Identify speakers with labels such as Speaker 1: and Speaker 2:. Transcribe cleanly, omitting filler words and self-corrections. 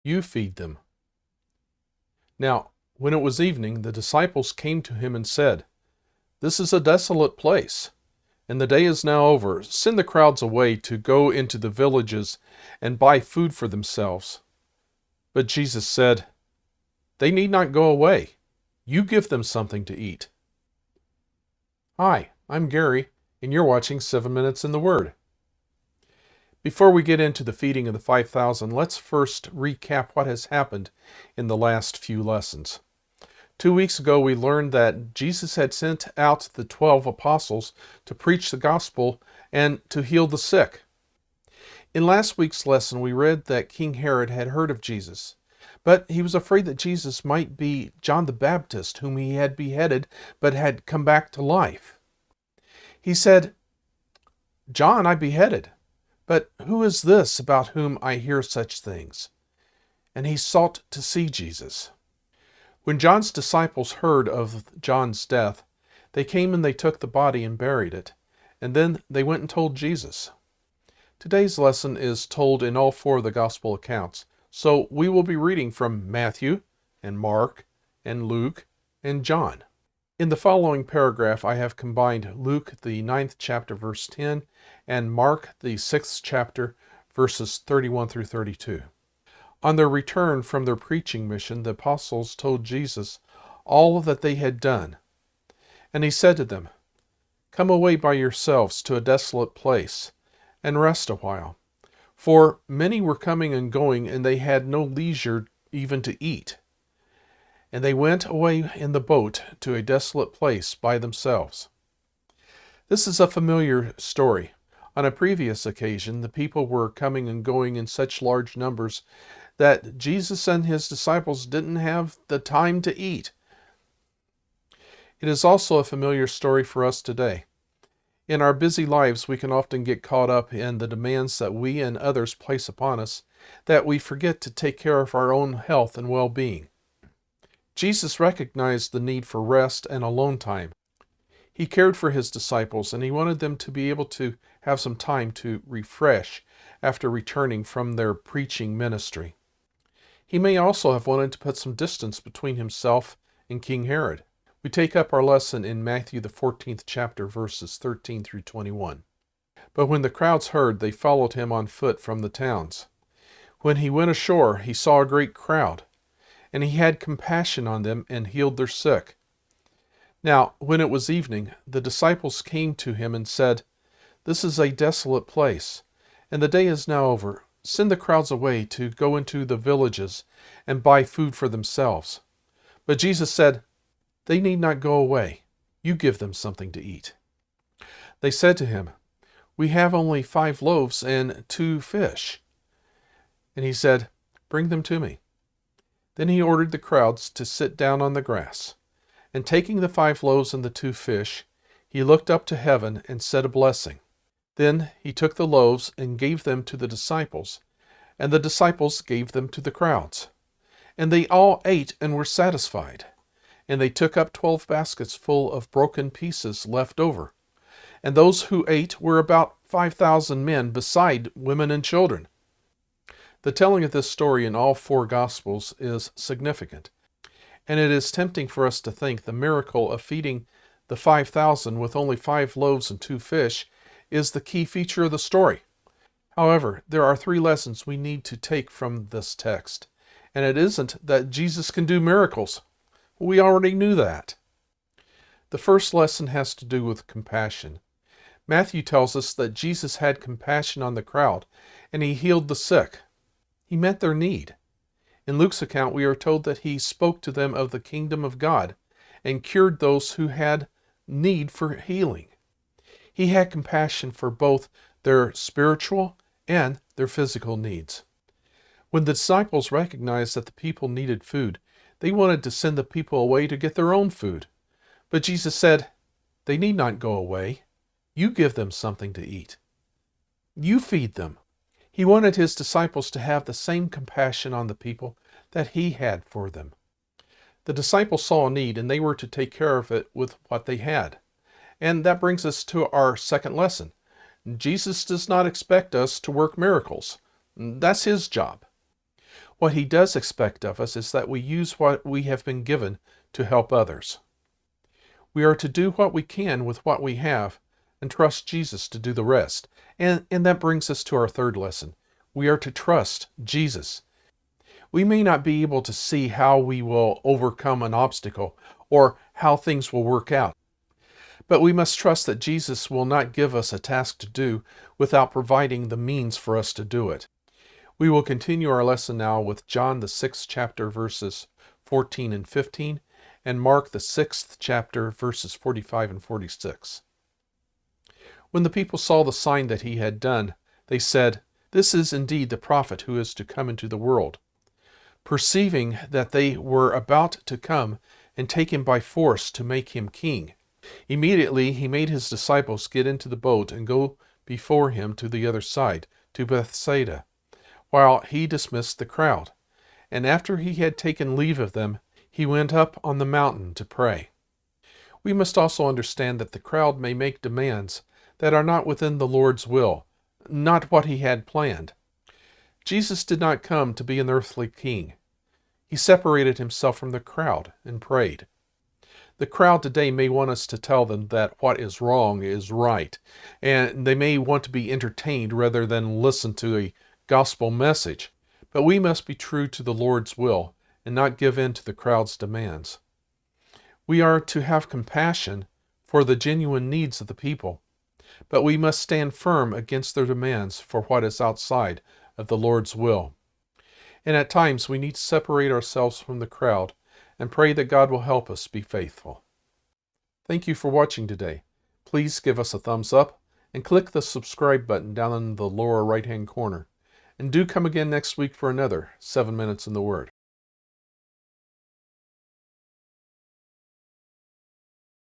Speaker 1: You feed them. Now, when it was evening, the disciples came to him and said, This is a desolate place, and the day is now over. Send the crowds away to go into the villages and buy food for themselves. But Jesus said, They need not go away. You give them something to eat. Hi, I'm Gary, and you're watching 7 Minutes in the Word. Before we get into the feeding of the 5,000, let's first recap what has happened in the last few lessons. 2 weeks ago, we learned that Jesus had sent out the 12 apostles to preach the gospel and to heal the sick. In last week's lesson, we read that King Herod had heard of Jesus, but he was afraid that Jesus might be John the Baptist, whom he had beheaded but had come back to life. He said, John I beheaded, but who is this about whom I hear such things? And he sought to see Jesus. When John's disciples heard of John's death, they came and they took the body and buried it, and then they went and told Jesus. Today's lesson is told in all 4 of the gospel accounts, so we will be reading from Matthew and Mark and Luke and John. In the following paragraph, I have combined Luke, the 9th chapter, verse 10, and Mark, the 6th chapter, verses 31 through 32. On their return from their preaching mission, the apostles told Jesus all that they had done. And he said to them, Come away by yourselves to a desolate place, and rest a while. For many were coming and going, and they had no leisure even to eat. And they went away in the boat to a desolate place by themselves. This is a familiar story. On a previous occasion, the people were coming and going in such large numbers that Jesus and his disciples didn't have the time to eat. It is also a familiar story for us today. In our busy lives, we can often get caught up in the demands that we and others place upon us, that we forget to take care of our own health and well-being. Jesus recognized the need for rest and alone time. He cared for his disciples, and he wanted them to be able to have some time to refresh after returning from their preaching ministry. He may also have wanted to put some distance between himself and King Herod. We take up our lesson in Matthew the 14th chapter, verses 13 through 21. But when the crowds heard, they followed him on foot from the towns. When he went ashore, he saw a great crowd, and he had compassion on them and healed their sick. Now, when it was evening, the disciples came to him and said, This is a desolate place, and the day is now over. Send the crowds away to go into the villages and buy food for themselves. But Jesus said, They need not go away. You give them something to eat. They said to him, We have only 5 loaves and 2 fish. And he said, Bring them to me. Then he ordered the crowds to sit down on the grass. And taking the 5 loaves and the 2 fish, he looked up to heaven and said a blessing. Then he took the loaves and gave them to the disciples, and the disciples gave them to the crowds. And they all ate and were satisfied. And they took up 12 baskets full of broken pieces left over. And those who ate were about 5,000 men, beside women and children. The telling of this story in all 4 Gospels is significant. And it is tempting for us to think the miracle of feeding the 5,000 with only 5 loaves and 2 fish is the key feature of the story. However, there are 3 lessons we need to take from this text. And it isn't that Jesus can do miracles. We already knew that. The first lesson has to do with compassion. Matthew tells us that Jesus had compassion on the crowd, and he healed the sick. He met their need. In Luke's account, we are told that he spoke to them of the kingdom of God and cured those who had need for healing. He had compassion for both their spiritual and their physical needs. When the disciples recognized that the people needed food, they wanted to send the people away to get their own food. But Jesus said, They need not go away. You give them something to eat. You feed them. He wanted his disciples to have the same compassion on the people that he had for them. The disciples saw a need, and they were to take care of it with what they had. And that brings us to our second lesson. Jesus does not expect us to work miracles. That's his job. What he does expect of us is that we use what we have been given to help others. We are to do what we can with what we have and trust Jesus to do the rest. And that brings us to our third lesson. We are to trust Jesus. We may not be able to see how we will overcome an obstacle or how things will work out, but we must trust that Jesus will not give us a task to do without providing the means for us to do it. We will continue our lesson now with John the 6th chapter verses 14 and 15 and Mark the 6th chapter verses 45 and 46. When the people saw the sign that he had done, they said, "This is indeed the prophet who is to come into the world." Perceiving that they were about to come and take him by force to make him king, immediately he made his disciples get into the boat and go before him to the other side, to Bethsaida, while he dismissed the crowd. And after he had taken leave of them, he went up on the mountain to pray. We must also understand that the crowd may make demands that are not within the Lord's will, not what he had planned. Jesus did not come to be an earthly king. He separated himself from the crowd and prayed. The crowd today may want us to tell them that what is wrong is right, and they may want to be entertained rather than listen to a gospel message. But we must be true to the Lord's will and not give in to the crowd's demands. We are to have compassion for the genuine needs of the people, but we must stand firm against their demands for what is outside of the Lord's will. And at times we need to separate ourselves from the crowd and pray that God will help us be faithful. Thank you for watching today. Please give us a thumbs up and click the subscribe button down in the lower right-hand corner. And do come again next week for another 7 Minutes in the Word.